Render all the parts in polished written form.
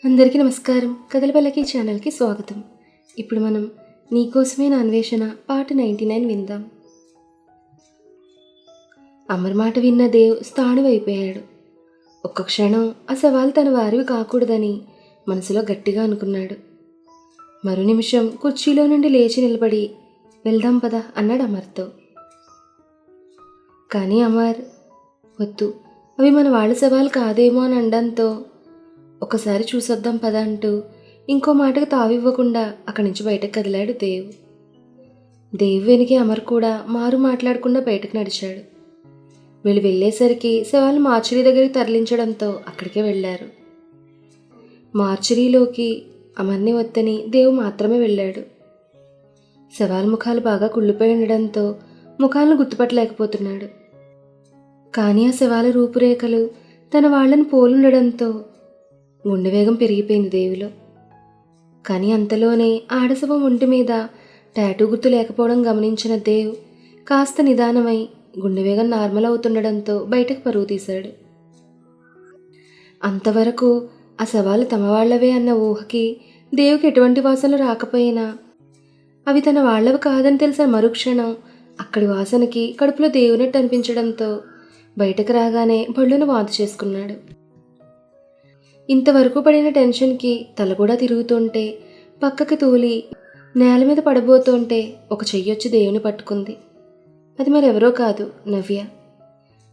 అందరికీ నమస్కారం. కథల పల్లకి ఛానల్కి స్వాగతం. ఇప్పుడు మనం నీకోసమే నా అన్వేషణ పార్ట్ 99 విందాం. అమర్ మాట విన్న దేవ్ స్థాణువైపోయాడు. ఒక్క క్షణం ఆ సవాల్ తన వారివి కాకూడదని మనసులో గట్టిగా అనుకున్నాడు. మరో నిమిషం కుర్చీలో నుండి లేచి నిలబడి వెళ్దాం పద అన్నాడు అమర్తో. కానీ అమర్ వద్దు, అవి మన వాళ్ళ సవాల్ కాదేమో అని అనడంతో ఒకసారి చూసొద్దాం పద అంటూ ఇంకో మాటకు తావివ్వకుండా అక్కడి నుంచి బయటకు కదిలాడు దేవ్. దేవ్ వెనుక అమర్ కూడా మారు మాట్లాడకుండా బయటకు నడిచాడు. వీళ్ళు వెళ్ళేసరికి శవాలు మార్చరీ దగ్గరికి తరలించడంతో అక్కడికే వెళ్ళారు. మార్చరీలోకి అమర్ని వద్దని దేవ్ మాత్రమే వెళ్ళాడు. శవాల ముఖాలు బాగా కుళ్ళిపోయి ఉండడంతో ముఖాలను గుర్తుపట్టలేకపోతున్నాడు. కానీ ఆ శవాల రూపురేఖలు తన వాళ్లను పోలుండడంతో గుండె వేగం పెరిగిపోయింది దేవులో. కానీ అంతలోనే ఆడశవం ఒంటి మీద టాటూ గుర్తు లేకపోవడం గమనించిన దేవ్ కాస్త నిదానమై గుండె వేగం నార్మల్ అవుతుండడంతో బయటకు పరుగు తీశాడు. అంతవరకు ఆ శవాలు తమ వాళ్లవే అన్న ఊహకి దేవుకి ఎటువంటి వాసనలు రాకపోయినా అవి తన వాళ్లవి కాదని తెలిసిన మరుక్షణం అక్కడి వాసనకి కడుపులో దేవునట్టు అనిపించడంతో బయటకు రాగానే బళ్ళును వాంతి చేసుకున్నాడు. ఇంతవరకు పడిన టెన్షన్కి తల కూడా తిరుగుతుంటే పక్కకి తూలి నేల మీద పడబోతుంటే ఒక చెయ్యొచ్చి దేవుని పట్టుకుంది. అది మరెవరో కాదు, నవ్య.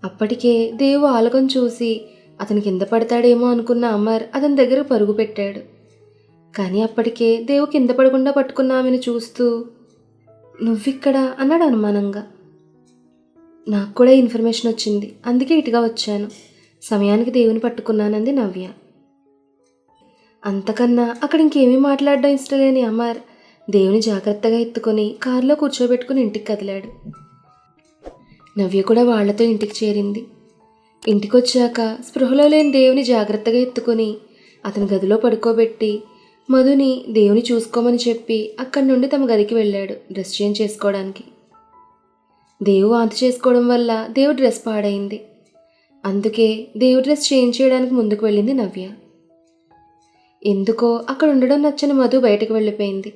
అప్పటికే దేవు ఆలకం చూసి అతని కింద పడతాడేమో అనుకున్న అమర్ అతని దగ్గర పరుగు పెట్టాడు. కానీ అప్పటికే దేవు కింద పడకుండా పట్టుకున్న ఆమెను చూస్తూ నువ్విక్కడ అన్నాడు అనుమానంగా. నాకు కూడా ఇన్ఫర్మేషన్ వచ్చింది, అందుకే ఇటుగా వచ్చాను. సమయానికి దేవుని పట్టుకున్నానంది నవ్య. అంతకన్నా అక్కడ ఇంకేమీ మాట్లాడడం ఇష్టం లేని అమర్ దేవుని జాగ్రత్తగా ఎత్తుకొని కారులో కూర్చోబెట్టుకుని ఇంటికి కదిలాడు. నవ్య కూడా వాళ్లతో ఇంటికి చేరింది. ఇంటికొచ్చాక స్పృహలో లేని దేవుని జాగ్రత్తగా ఎత్తుకొని అతని గదిలో పడుకోబెట్టి మధుని దేవుని చూసుకోమని చెప్పి అక్కడి నుండి తమ గదికి వెళ్ళాడు డ్రెస్ చేంజ్ చేసుకోవడానికి. దేవు వాంతి చేసుకోవడం వల్ల దేవు డ్రెస్ పాడైంది. అందుకే దేవు డ్రెస్ చేంజ్ చేయడానికి ముందుకు వెళ్ళింది నవ్య. ఎందుకో అక్కడ ఉండడం నచ్చని మధు బయటకు వెళ్ళిపోయింది.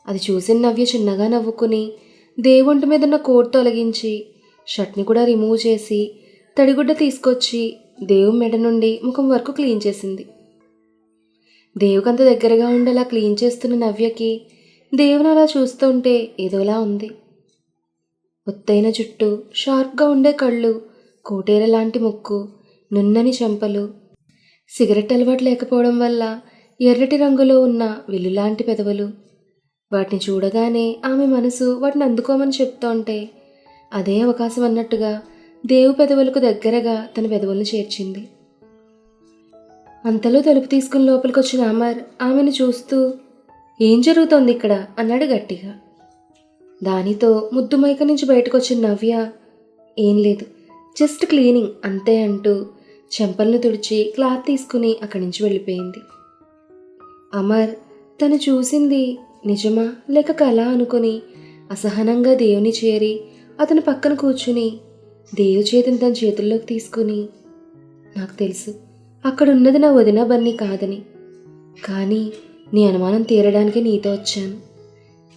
అది చూసిన నవ్య చిన్నగా నవ్వుకుని దేవుంటి మీద ఉన్న కోట్ తొలగించి షర్ట్ని కూడా రిమూవ్ చేసి తడిగుడ్డ తీసుకొచ్చి దేవు మెడ నుండి ముఖం వరకు క్లీన్ చేసింది. దేవుకంత దగ్గరగా ఉండేలా క్లీన్ చేస్తున్న నవ్యకి దేవుని అలా చూస్తుంటే ఏదోలా ఉంది. ఒత్తైన జుట్టు, షార్ప్గా ఉండే కళ్ళు, కోటేర లాంటి ముక్కు, నున్నని చెంపలు, సిగరెట్ అలవాటు లేకపోవడం వల్ల ఎర్రటి రంగులో ఉన్న వెల్లులాంటి పెదవులు. వాటిని చూడగానే ఆమె మనసు వాటిని అందుకోమని చెప్తోంటే అదే అవకాశం అన్నట్టుగా దేవు పెదవులకు దగ్గరగా తన పెదవులను చేర్చింది. అంతలో తలుపు తీసుకుని లోపలికి వచ్చిన అమర్ ఆమెను చూస్తూ ఏం జరుగుతోంది ఇక్కడ అన్నాడు గట్టిగా. దానితో ముద్దు మైక నుంచి బయటకు వచ్చిన నవ్య ఏం లేదు, జస్ట్ క్లీనింగ్ అంతే అంటూ చెంపలను తుడిచి క్లాత్ తీసుకుని అక్కడి నుంచి వెళ్ళిపోయింది. అమర్ తను చూసింది నిజమా లేక కళ అనుకుని అసహనంగా దేవుని చేరి అతని పక్కన కూర్చుని దేవు చేతిని తన చేతుల్లోకి తీసుకుని నాకు తెలుసు అక్కడున్నది నా వదిన బన్నీ కాదని, కానీ నీ అనుమానం తీరడానికి నీతో వచ్చాను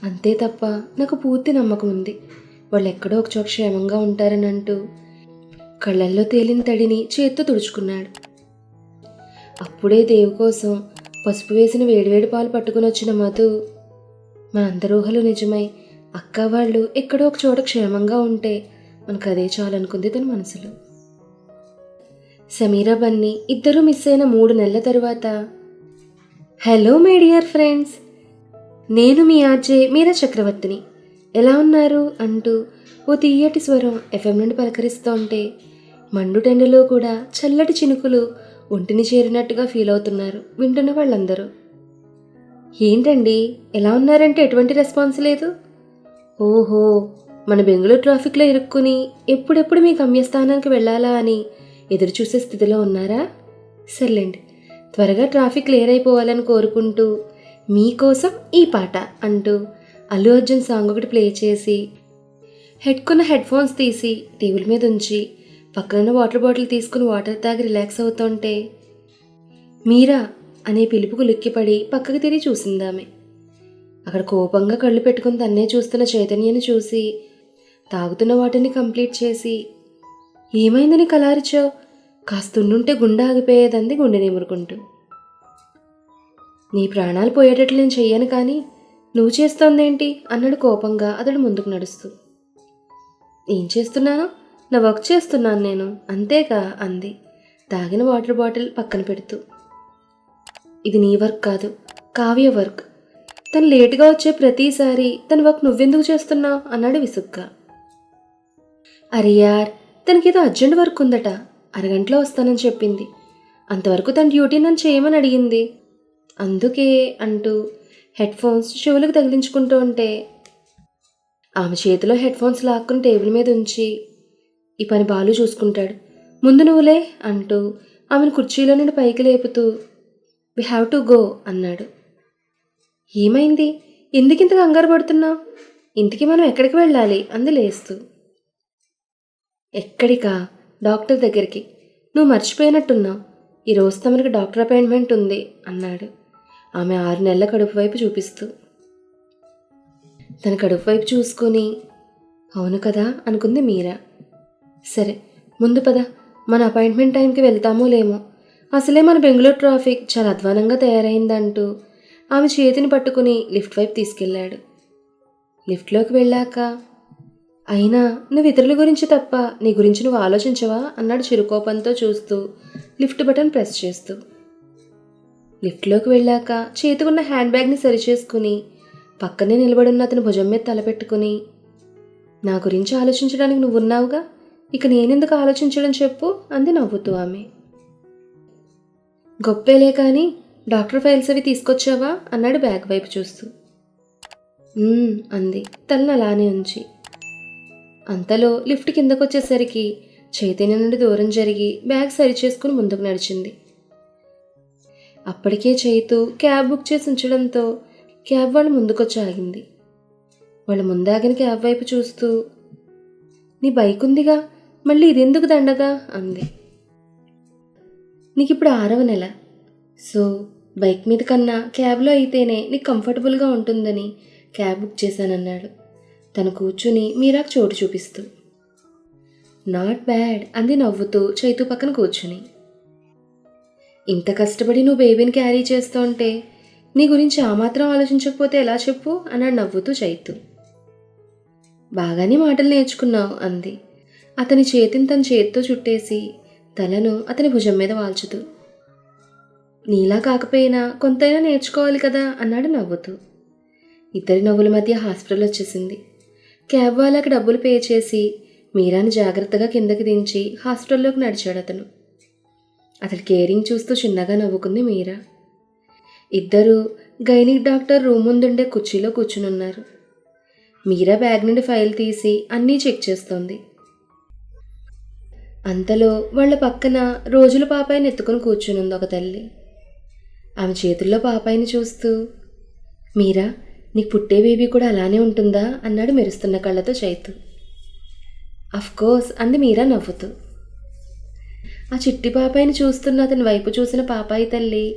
అంతే తప్ప నాకు పూర్తి నమ్మకం ఉంది వాళ్ళు ఎక్కడో ఒకచోట క్షేమంగా ఉంటారని అంటూ కళ్ళల్లో తేలిన తడిని చేత్తో తుడుచుకున్నాడు. అప్పుడే దేవు కోసం పసుపు వేసిన వేడివేడి పాలు పట్టుకుని వచ్చిన మధు మనందరి ఊహలు నిజమై అక్క వాళ్ళు ఎక్కడో ఒక చోట క్షేమంగా ఉంటే మనకు అదే చాలనుకుంది తన మనసులో. సమీరా బన్నీ ఇద్దరూ మిస్ అయిన 3 నెలల తరువాత హలో మై డియర్ ఫ్రెండ్స్, నేను మీ ఆర్జే మీరా చక్రవర్తిని, ఎలా ఉన్నారు అంటూ ఓ తీయటి స్వరం ఎఫ్ఎం నుండి పలకరిస్తోంటే మండుటెండలో కూడా చల్లటి చినుకులు ఒంటిని చేరినట్టుగా ఫీల్ అవుతున్నారు వింటున్న వాళ్ళందరూ. ఏంటండి ఎలా ఉన్నారంటే ఎటువంటి రెస్పాన్స్ లేదు? ఓహో, మన బెంగళూరు ట్రాఫిక్లో ఇరుక్కుని ఎప్పుడెప్పుడు మీ గమ్యస్థానానికి వెళ్ళాలా అని ఎదురు చూసే స్థితిలో ఉన్నారా? సర్లేండి, త్వరగా ట్రాఫిక్ క్లియర్ అయిపోవాలని కోరుకుంటూ మీకోసం ఈ పాట అంటూ అల్లు అర్జున్ సాంగ్ ఒకటి ప్లే చేసి హెడ్ ఫోన్స్ తీసి టేబుల్ మీద ఉంచి పక్కన వాటర్ బాటిల్ తీసుకుని వాటర్ తాగి రిలాక్స్ అవుతుంటే మీరా అనే పిలుపుకు లిక్కిపడి పక్కకి తిరిగి చూసిందామె. అక్కడ కోపంగా కళ్ళు పెట్టుకుని తన్నే చూస్తున్న చైతన్యని చూసి తాగుతున్న వాటిని కంప్లీట్ చేసి, ఏమైందని కలారిచావు? కాస్తుండుంటే గుండె ఆగిపోయేదంది గుండె నిమురుకుంటూ. నీ ప్రాణాలు పోయేటట్లు నేను చెయ్యను కానీ నువ్వు చేస్తోందేంటి అన్నాడు కోపంగా అతడు ముందుకు నడుస్తూ. ఏం చేస్తున్నాను? నా వర్క్ చేస్తున్నాను నేను, అంతేగా అంది తాగిన వాటర్ బాటిల్ పక్కన పెడుతూ. ఇది నీ వర్క్ కాదు, కావ్య వర్క్. తను లేటుగా వచ్చే ప్రతిసారి తన వర్క్ నువ్వెందుకు చేస్తున్నావు అన్నాడు విసుగ్గా. అరే యార్, తనకేదో అర్జెంట్ వర్క్ ఉందట, అరగంటలో వస్తానని చెప్పింది. అంతవరకు తన డ్యూటీ నన్ను చేయమని అడిగింది, అందుకే అంటూ హెడ్ ఫోన్స్ చెవులకు తగిలించుకుంటూ ఉంటే ఆమె చేతిలో హెడ్ ఫోన్స్ లాక్కుని టేబుల్ మీద ఉంచి, ఈ పని బాలు చూసుకుంటాడు, ముందు నువ్వులే అంటూ ఆమెను కుర్చీలో నుండి పైకి లేపుతూ వి హ్యావ్ టు గో అన్నాడు. ఏమైంది? ఎందుకింత కంగారు పడుతున్నావు? ఇంతకీ మనం ఎక్కడికి వెళ్ళాలి అంది లేస్తూ. ఎక్కడికా? డాక్టర్ దగ్గరికి. నువ్వు మర్చిపోయినట్టున్నావు, ఈరోజు తమరికి డాక్టర్ అపాయింట్మెంట్ ఉంది అన్నాడు ఆమె 6 నెలల కడుపు వైపు చూపిస్తూ. తన కడుపు వైపు చూసుకొని అవును కదా అనుకుంది మీరా. సరే ముందు పద, మన అపాయింట్మెంట్ టైంకి వెళ్తామో లేమో, అసలే మన బెంగళూరు ట్రాఫిక్ చాలా అధ్వానంగా తయారైందంటూ ఆమె చేతిని పట్టుకుని లిఫ్ట్ వైపు తీసుకెళ్లాడు. లిఫ్ట్లోకి వెళ్ళాక, అయినా నువ్వు ఇతరుల గురించి తప్ప నీ గురించి నువ్వు ఆలోచించవా అన్నాడు చిరుకోపంతో చూస్తూ లిఫ్ట్ బటన్ ప్రెస్ చేస్తూ. లిఫ్ట్లోకి వెళ్ళాక చేతికున్న హ్యాండ్ బ్యాగ్ని సరిచేసుకుని పక్కనే నిలబడున్న అతని భుజం మీద తలపెట్టుకుని, నా గురించి ఆలోచించడానికి నువ్వు ఉన్నావుగా, ఇక నేనెందుకు ఆలోచించడం చెప్పు అంది నవ్వుతూ ఆమె. గొప్పేలే కానీ డాక్టర్ ఫైల్స్ అవి తీసుకొచ్చావా అన్నాడు బ్యాగ్ వైపు చూస్తూ. అంది తలను అలానే ఉంచి. అంతలో లిఫ్ట్ కిందకు వచ్చేసరికి చైతన్య నుండి దూరం జరిగి బ్యాగ్ సరిచేసుకుని ముందుకు నడిచింది. అప్పటికే చైతు క్యాబ్ బుక్ చేసి ఉంచడంతో క్యాబ్ వాళ్ళు ముందుకొచ్చి ఆగింది. వాళ్ళ ముందాగిన క్యాబ్ వైపు చూస్తూ, నీ బైక్ ఉందిగా, మళ్ళీ ఇదెందుకు దండగా అంది. నీకు ఇప్పుడు 6వ నెల, సో బైక్ మీద కన్నా క్యాబ్లో అయితేనే నీకు కంఫర్టబుల్గా ఉంటుందని క్యాబ్ బుక్ చేశానన్నాడు తను కూర్చుని మీరాకు చోటు చూపిస్తూ. నాట్ బ్యాడ్ అంది నవ్వుతూ చైతు పక్కన కూర్చుని. ఇంత కష్టపడి నువ్వు బేబీని క్యారీ చేస్తూ ఉంటే నీ గురించి ఆ మాత్రం ఆలోచించకపోతే ఎలా చెప్పు అన్నాడు నవ్వుతూ చైతు. బాగానే మాటలు నేర్చుకున్నావు అంది అతని చేతిని తన చేతితో చుట్టేసి తలను అతని భుజం మీద వాల్చుతూ. నీలా కాకపోయినా కొంతైనా నేర్చుకోవాలి కదా అన్నాడు నవ్వుతూ. ఇద్దరి నవ్వుల మధ్య హాస్పిటల్ వచ్చేసింది. క్యాబ్ వాళ్ళకి డబ్బులు పే చేసి మీరాని జాగ్రత్తగా కిందకి దించి హాస్పిటల్లోకి నడిచాడు అతను. అతడి కేరింగ్ చూస్తూ చిన్నగా నవ్వుకుంది మీరా. ఇద్దరూ గైనిక్ డాక్టర్ రూమ్ ముందుండే కుర్చీలో కూర్చునున్నారు. మీరా బ్యాగ్ నుండి ఫైల్ తీసి అన్నీ చెక్ చేస్తోంది. అంతలో వాళ్ళ పక్కన రోజుల పాపాయిని ఎత్తుకుని కూర్చునుంది ఒక తల్లి. ఆమె చేతుల్లో పాపాయిని చూస్తూ, మీరా నీకు పుట్టే బేబీ కూడా అలానే ఉంటుందా అన్నాడు మెరుస్తున్న కళ్ళతో చైతు. అఫ్కోర్స్ అంది మీరా నవ్వుతూ. ఆ చిట్టి పాపాయిని చూస్తున్న అతని వైపు చూసిన పాపాయి తల్లి,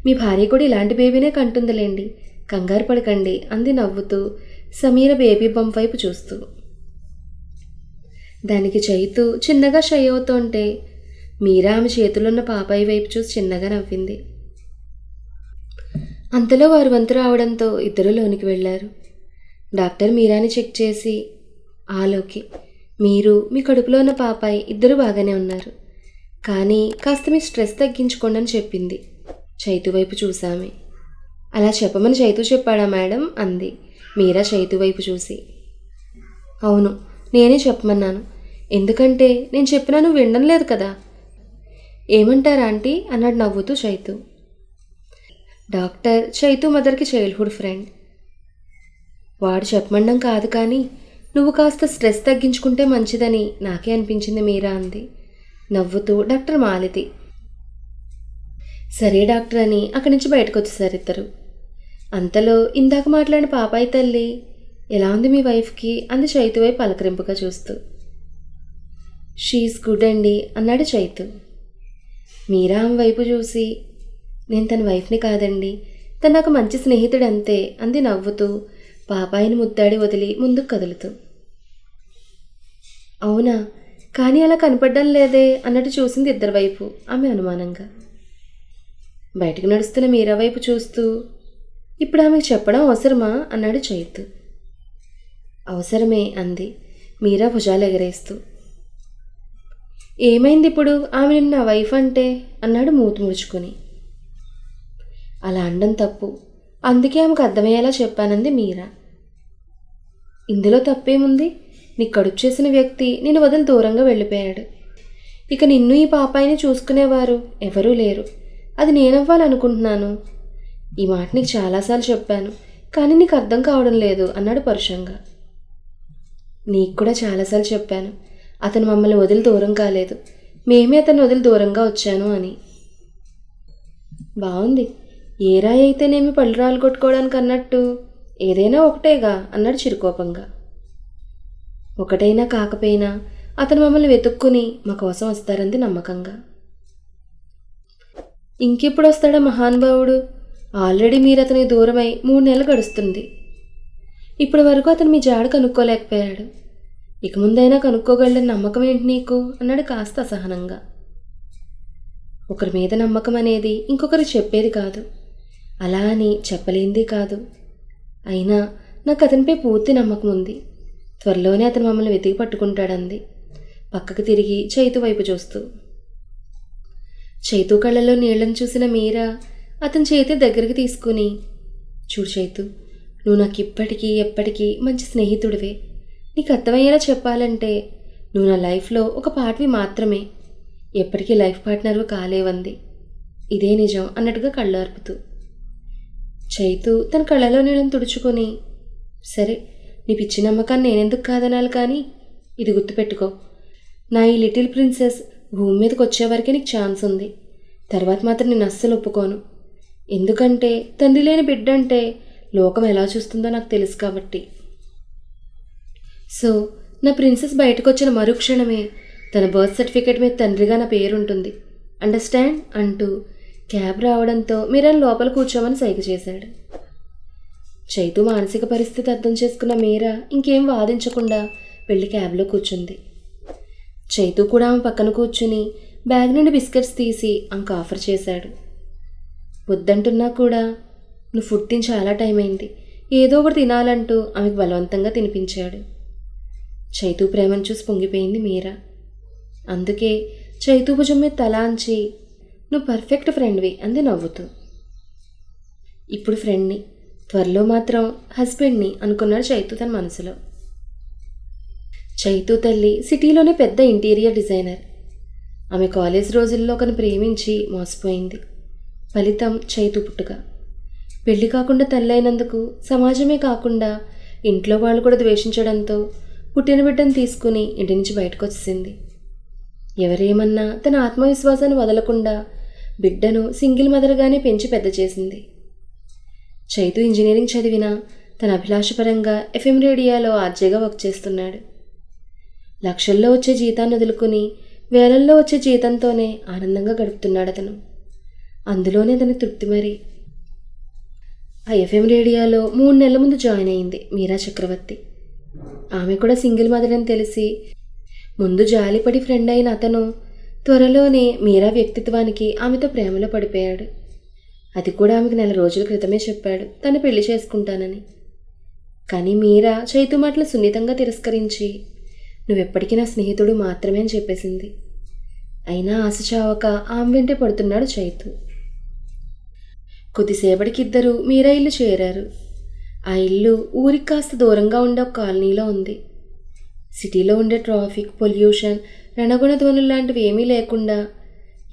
మీ భార్య కూడా ఇలాంటి బేబీనే కంటుందిలేండి, కంగారు పడకండి అంది నవ్వుతూ సమీర బేబీ బంప్ వైపు చూస్తూ. దానికి చైతు చిన్నగా షై అవుతుంటే మీరా ఆమె చేతులున్న పాపాయి వైపు చూసి చిన్నగా నవ్వింది. అంతలో వారు వంతు రావడంతో ఇద్దరు లోనికి వెళ్ళారు. డాక్టర్ మీరాని చెక్ చేసి, ఆలోకి మీరు మీ కడుపులో ఉన్న పాపాయి ఇద్దరు బాగానే ఉన్నారు, కానీ కాస్త మీ స్ట్రెస్ తగ్గించుకోండి అని చెప్పింది. చైతు వైపు చూసామే. అలా చెప్పమని చైతు చెప్పాడా మేడం అంది మీరా చైతు వైపు చూసి. అవును, నేనే చెప్పమన్నాను, ఎందుకంటే నేను చెప్పినా నువ్వు వినడం లేదు కదా. ఏమంటారా ఆంటీ అన్నాడు నవ్వుతూ చైతు. డాక్టర్ చైతు మదర్కి చైల్డ్హుడ్ ఫ్రెండ్. వాడు చెప్పమండం కాదు కానీ నువ్వు కాస్త స్ట్రెస్ తగ్గించుకుంటే మంచిదని నాకే అనిపించింది మీరా అంది నవ్వుతూ డాక్టర్ మాలతి. సరే డాక్టర్ అని అక్కడి నుంచి బయటకు వచ్చేసారు ఇద్దరు. అంతలో ఇందాక మాట్లాడిన పాపాయి తల్లి, ఎలా ఉంది మీ వైఫ్కి అంది చైతు వైపు పలకరింపుగా చూస్తూ. షీఈస్ గుడ్ అండి అన్నాడు చైతు. మీరా ఆమె వైపు చూసి, నేను తన వైఫ్ని కాదండి, తను నాకు మంచి స్నేహితుడు అంతే అంది నవ్వుతూ, పాపాయిని ముద్దాడి వదిలి ముందుకు కదులుతూ. అవునా, కానీ అలా కనపడడం లేదే అన్నట్టు చూసింది ఇద్దరి వైపు ఆమె అనుమానంగా. బయటకు నడుస్తున్న మీరా వైపు చూస్తూ, ఇప్పుడు ఆమెకు చెప్పడం అవసరమా అన్నాడు చైతు. అవసరమే అంది మీరా భుజాలు ఎగరేస్తూ. ఏమైంది ఇప్పుడు ఆమె నిన్న వైఫ్ అంటే అన్నాడు మూతి ముడుచుకొని. అలా అనడం తప్పు, అందుకే ఆమెకు అర్థమయ్యేలా చెప్పానంది మీరా. ఇందులో తప్పేముంది? నీకు కడుపు చేసిన వ్యక్తి నిన్ను వదిలి దూరంగా వెళ్ళిపోయాడు. ఇక నిన్ను ఈ పాపాయిని చూసుకునేవారు ఎవరూ లేరు. అది నేనవ్వాలనుకుంటున్నాను. ఈ మాట నీకు చాలాసార్లు చెప్పాను, కానీ నీకు అర్థం కావడం లేదు అన్నాడు పరుషంగా. నీకు కూడా చాలాసార్లు చెప్పాను, అతను మమ్మల్ని వదిలి దూరం కాలేదు, మేమే అతన్ని వదిలి దూరంగా వచ్చాను అని. బాగుంది, ఏ రాయి అయితేనేమి పళ్ళు రాళ్ళు కొట్టుకోవడానికి అన్నట్టు ఏదైనా ఒకటేగా అన్నాడు చిరుకోపంగా. ఒకటైనా కాకపోయినా అతను మమ్మల్ని వెతుక్కుని మా కోసం వస్తారంది నమ్మకంగా. ఇంకెప్పుడు వస్తాడా మహానుభావుడు? ఆల్రెడీ మీరు అతనికి దూరమై 3 నెలలు గడుస్తుంది. ఇప్పటి వరకు అతను మీ జాడ కనుక్కోలేకపోయాడు. ఇక ముందైనా కనుక్కోగలని నమ్మకం ఏంటి నీకు అన్నాడు కాస్త అసహనంగా. ఒకరి మీద నమ్మకం అనేది ఇంకొకరు చెప్పేది కాదు, అలా అని చెప్పలేంది కాదు. అయినా నాకు అతనిపై పూర్తి నమ్మకం ఉంది. త్వరలోనే అతను మమ్మల్ని వెతికి పట్టుకుంటాడంది పక్కకు తిరిగి చైతు వైపు చూస్తూ. చైతు కళ్ళలో నీళ్లను చూసిన మీరా అతని చేతి దగ్గరికి తీసుకుని, చూడు చైతు, నువ్వు నాకు ఇప్పటికీ ఎప్పటికీ మంచి స్నేహితుడివే. నీకు అర్థమయ్యేలా చెప్పాలంటే నువ్వు నా లైఫ్లో ఒక పార్ట్వి మాత్రమే, ఎప్పటికీ లైఫ్ పార్ట్నర్వి కాలేవంది. ఇదే నిజం అన్నట్టుగా కళ్ళార్పుతూ. చైతు తన కళ్ళలో నీళ్ళని తుడుచుకొని, సరే నీ పిచ్చి నమ్మకాన్ని నేనెందుకు కాదనాలి, కానీ ఇది గుర్తుపెట్టుకో, నా ఈ లిటిల్ ప్రిన్సెస్ భూమి మీదకి వచ్చేవరకే నీకు ఛాన్స్ ఉంది. తర్వాత మాత్రం నేను అస్సలు ఒప్పుకోను. ఎందుకంటే తండ్రి లేని బిడ్డ అంటే లోకం ఎలా చూస్తుందో నాకు తెలుసు కాబట్టి. సో నా ప్రిన్సెస్ బయటకు వచ్చిన మరుక్షణమే తన బర్త్ సర్టిఫికేట్ మీద తండ్రిగా నా పేరుంటుంది, అండర్స్టాండ్ అంటూ క్యాబ్ రావడంతో మీరా లోపల కూర్చోమని సైగ చేశాడు. చైతు మానసిక పరిస్థితి అర్థం చేసుకున్న మీరా ఇంకేం వాదించకుండా వెళ్ళి క్యాబ్లో కూర్చుంది. చైతు కూడా ఆమె పక్కన కూర్చుని బ్యాగ్ నుండి బిస్కెట్స్ తీసి ఆమెకు ఆఫర్ చేశాడు. వద్దంటున్నా కూడా, నువ్వు ఫుడ్ తిని చాలా టైం అయింది, ఏదో ఒకటి తినాలంటూ ఆమెకు బలవంతంగా తినిపించాడు. చైతు ప్రేమను చూసి పొంగిపోయింది మీరా. అందుకే చైతు భుజం మీద తల అంచి, నువ్వు పర్ఫెక్ట్ ఫ్రెండ్వి అంది నవ్వుతూ. ఇప్పుడు ఫ్రెండ్ని, త్వరలో మాత్రం హస్బెండ్ని అనుకున్నాడు చైతు తన మనసులో. చైతు తల్లి సిటీలోనే పెద్ద ఇంటీరియర్ డిజైనర్. ఆమె కాలేజ్ రోజుల్లో ఒకరిని ప్రేమించి మోసపోయింది. ఫలితం చైతు పుట్టుక. పెళ్లి కాకుండా తల్లైనందుకు సమాజమే కాకుండా ఇంట్లో వాళ్ళు కూడా ద్వేషించడంతో పుట్టిన బిడ్డను తీసుకుని ఇంటి నుంచి బయటకు వచ్చేసింది. ఎవరేమన్నా తన ఆత్మవిశ్వాసాన్ని వదలకుండా బిడ్డను సింగిల్ మదర్గానే పెంచి పెద్ద చేసింది. చైతు ఇంజనీరింగ్ చదివినా తన అభిలాషపరంగా ఎఫ్ఎం రేడియోలో ఆర్జేగా వర్క్ చేస్తున్నాడు. లక్షల్లో వచ్చే జీతాన్ని వదులుకుని వేలల్లో వచ్చే జీతంతోనే ఆనందంగా గడుపుతున్నాడు అతను. అందులోనే అతని తృప్తి మరి. ఆ ఎఫ్ఎం రేడియోలో 3 నెలల ముందు జాయిన్ అయింది మీరా చక్రవర్తి. ఆమె కూడా సింగిల్ మదర్ అని తెలిసి ముందు జాలిపడి ఫ్రెండ్ అయిన అతను త్వరలోనే మీరా వ్యక్తిత్వానికి ఆమెతో ప్రేమలో పడిపోయాడు. అది కూడా ఆమెకు 4 రోజుల క్రితమే చెప్పాడు తను పెళ్లి చేసుకుంటానని. కానీ మీరా చైతు మాటలు సున్నితంగా తిరస్కరించి, నువ్వెప్పటికీ నా స్నేహితుడు మాత్రమే అని చెప్పేసింది. అయినా ఆశ చావక ఆమె వెంటే పడుతున్నాడు చైతు. కొద్దిసేపటికి ఇద్దరు మీరా ఇల్లు చేరారు. ఆ ఇల్లు ఊరికి కాస్త దూరంగా ఉండే ఒక కాలనీలో ఉంది. సిటీలో ఉండే ట్రాఫిక్, పొల్యూషన్, రణగుణ ధ్వనులు లాంటివి ఏమీ లేకుండా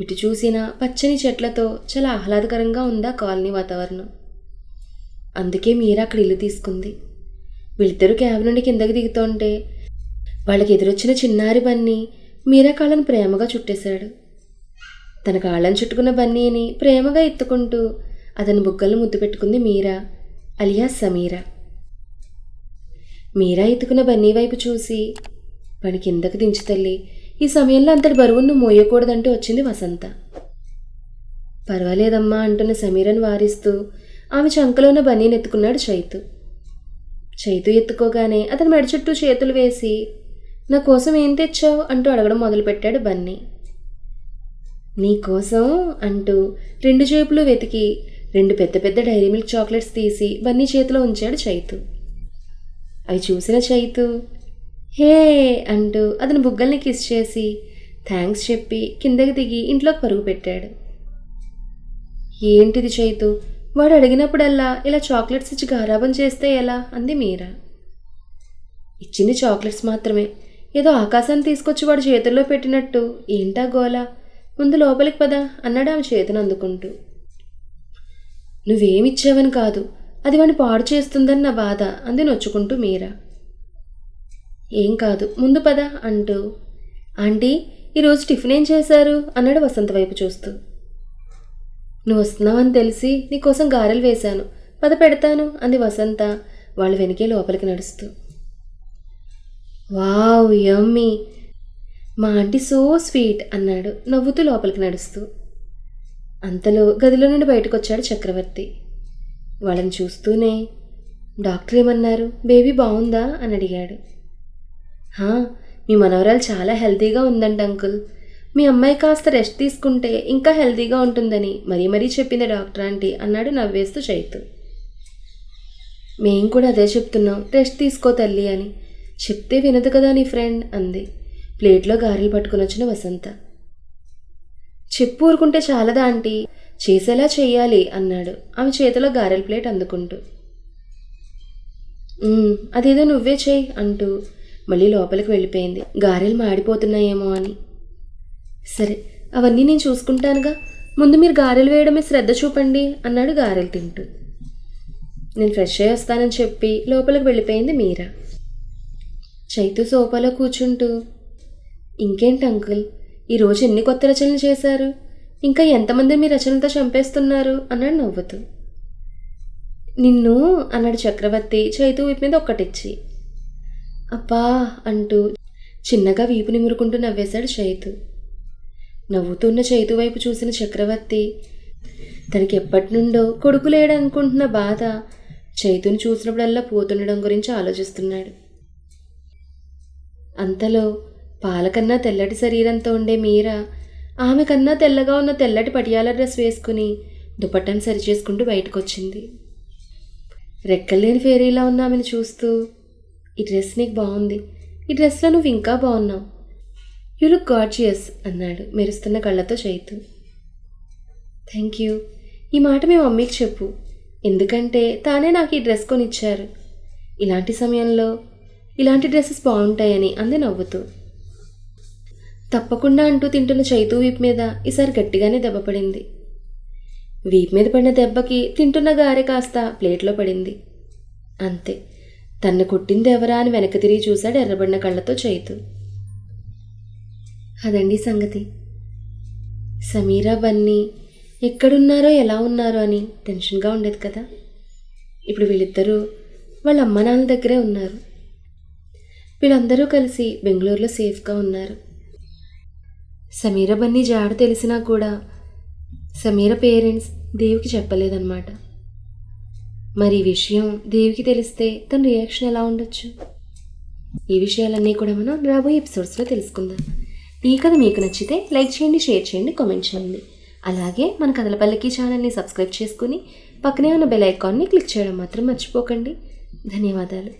ఇటు చూసినా పచ్చని చెట్లతో చాలా ఆహ్లాదకరంగా ఉంది ఆ కాలనీ వాతావరణం. అందుకే మీరా అక్కడ ఇల్లు తీసుకుంది. వీళ్ళిద్దరూ క్యాబ్ నుండి కిందకి దిగుతుంటే వాళ్ళకి ఎదురొచ్చిన చిన్నారి బన్నీ మీరా కాళ్ళను ప్రేమగా చుట్టేశాడు. తన కాళ్ళను చుట్టుకున్న బన్నీని ప్రేమగా ఎత్తుకుంటూ అతని బుగ్గలను ముద్దు పెట్టుకుంది మీరా, అలియాస్ సమీరా. మీరా ఎత్తుకున్న బన్నీ వైపు చూసి, వాడి కిందకు దించు తల్లి, ఈ సమయంలో అంతటి బరువును మోయకూడదంటూ వచ్చింది వసంత. పర్వాలేదమ్మా అంటున్న సమీరను వారిస్తూ ఆమె చంకలో ఉన్న బన్నీని ఎత్తుకున్నాడు చైతు. చైతు ఎత్తుకోగానే అతని మెడ చుట్టూ చేతులు వేసి, నా కోసం ఏం తెచ్చావు అంటూ అడగడం మొదలుపెట్టాడు బన్నీ. నీకోసం అంటూ 2 జేబులు వెతికి 2 పెద్ద పెద్ద డైరీ మిల్క్ చాక్లెట్స్ తీసి బన్నీ చేతిలో ఉంచాడు చైతు. అవి చూసిన చైతు హే అంటూ అతని బుగ్గల్ని కిస్ చేసి థ్యాంక్స్ చెప్పి కిందకి దిగి ఇంట్లోకి పరుగు పెట్టాడు. ఏంటిది చైతు, వాడు అడిగినప్పుడల్లా ఇలా చాక్లెట్స్ ఇచ్చి గారాబం చేస్తే ఎలా అంది మీరా. ఇచ్చింది చాక్లెట్స్ మాత్రమే, ఏదో ఆకాశాన్ని తీసుకొచ్చి వాడు చేతుల్లో పెట్టినట్టు ఏంటా గోలా, ముందు లోపలికి పద అన్నాడు ఆమె చేతిని అందుకుంటూ. నువ్వేమిచ్చావని కాదు, అది వాడిని పాడు చేస్తుందని నా బాధ అంది నొచ్చుకుంటూ మీరా. ఏం కాదు ముందు పద అంటూ, ఆంటీ ఈరోజు టిఫిన్ ఏం చేశారు అన్నాడు వసంత వైపు చూస్తూ. నువ్వు వస్తున్నావని తెలిసి నీకోసం గారెలు వేశాను, పద పెడతాను అంది వసంత వాళ్ళు వెనకే లోపలికి నడుస్తూ. వావ్ యమ్మీ, మా ఆంటీ సో స్వీట్ అన్నాడు నవ్వుతూ లోపలికి నడుస్తూ. అంతలో గదిలో నుండి బయటకు వచ్చాడు చక్రవర్తి. వాళ్ళని చూస్తూనే, డాక్టర్ ఏమన్నారు, బేబీ బాగుందా అని అడిగాడు. మీ మనవరాలు చాలా హెల్తీగా ఉందంట అంకుల్, మీ అమ్మాయి కాస్త రెస్ట్ తీసుకుంటే ఇంకా హెల్తీగా ఉంటుందని మరీ చెప్పింది డాక్టర్ ఆంటీ అన్నాడు నవ్వేస్తూ చైతు. మేం కూడా అదే చెప్తున్నాం, రెస్ట్ తీసుకో తల్లి అని, చెప్తే వినదు కదా నీ ఫ్రెండ్ అంది ప్లేట్లో గారెలు పట్టుకుని వచ్చిన వసంత. చెప్పు ఊరుకుంటే చాలదా ఆంటీ, చేసేలా చెయ్యాలి అన్నాడు ఆమె చేతిలో గారెల ప్లేట్ అందుకుంటూ. అదేదో నువ్వే చెయ్యి అంటూ మళ్ళీ లోపలికి వెళ్ళిపోయింది, గారెలు మాడిపోతున్నాయేమో అని. సరే అవన్నీ నేను చూసుకుంటానుగా, ముందు మీరు గారెలు వేయడమే శ్రద్ధ చూపండి అన్నాడు గారెలు తింటూ. నేను ఫ్రెష్ అయ్యి వస్తానని చెప్పి లోపలికి వెళ్ళిపోయింది మీరా. చైతు సోఫాలో కూర్చుంటూ, ఇంకేంటి అంకుల్ ఈరోజు ఎన్ని కొత్త రచనలు చేశారు, ఇంకా ఎంతమంది మీ రచనలతో చంపేస్తున్నారు అన్నాడు నవ్వుతూ. నిన్ను అన్నాడు చక్రవర్తి చైతు వీపు మీద ఒక్కటిచ్చి. అబ్బా అంటూ చిన్నగా వీపు నిమురుకుంటూ నవ్వేశాడు చైతు. నవ్వుతున్న చైతు వైపు చూసిన చక్రవర్తి తనకి ఎప్పటి నుండో కొడుకు లేడనుకుంటున్న బాధ చైతుని చూసినప్పుడల్లా పోతుండడం గురించి ఆలోచిస్తున్నాడు. అంతలో పాలకన్నా తెల్లటి శరీరంతో ఉండే మీరా ఆమె కన్నా తెల్లగా ఉన్న తెల్లటి పటియాల డ్రెస్ వేసుకుని దుపట్టాను సరిచేసుకుంటూ బయటకొచ్చింది. రెక్కలేని ఫేరీలా ఉన్న ఆమెను చూస్తూ, ఈ డ్రెస్ నీకు బాగుంది, ఈ డ్రెస్లో నువ్వు ఇంకా బాగున్నావు, యూ లుక్ గార్జియస్ అన్నాడు మెరుస్తున్న కళ్ళతో చైతు. థ్యాంక్ యూ, ఈ మాట మీ మమ్మీకి చెప్పు, ఎందుకంటే తానే నాకు ఈ డ్రెస్ కొనిచ్చారు, ఇలాంటి సమయంలో ఇలాంటి డ్రెస్సెస్ బాగుంటాయని అంది నవ్వుతూ. తప్పకుండా అంటూ తింటున్న చైతు వీపు మీద ఈసారి గట్టిగానే దెబ్బ పడింది. వీపు మీద పడిన దెబ్బకి తింటున్న గారె కాస్త ప్లేట్లో పడింది. అంతే, తన్ను కొట్టింది ఎవరా అని వెనక్కి తిరిగి చూశాడు ఎర్రబడిన కళ్ళతో చైతు. అదండి సంగతి. సమీరా బన్నీ ఎక్కడున్నారో ఎలా ఉన్నారో అని టెన్షన్గా ఉండేది కదా. ఇప్పుడు వీళ్ళిద్దరూ వాళ్ళ అమ్మ నాన్న దగ్గరే ఉన్నారు. వీళ్ళందరూ కలిసి బెంగళూరులో సేఫ్గా ఉన్నారు. సమీరా బన్నీ జాడ తెలిసినా కూడా సమీరా పేరెంట్స్ దేవికి చెప్పలేదన్నమాట. మరి ఈ విషయం దేవికి తెలిస్తే తన రియాక్షన్ ఎలా ఉండొచ్చు? ఈ విషయాలన్నీ కూడా మనం రాబోయే ఎపిసోడ్స్లో తెలుసుకుందాం. ఈ కథ మీకు నచ్చితే లైక్ చేయండి, షేర్ చేయండి, కామెంట్ చేయండి. అలాగే మన కథలపల్లకి ఛానల్ని సబ్స్క్రైబ్ చేసుకుని పక్కనే ఉన్న బెల్ ఐకాన్ని క్లిక్ చేయడం మాత్రం మర్చిపోకండి. ధన్యవాదాలు.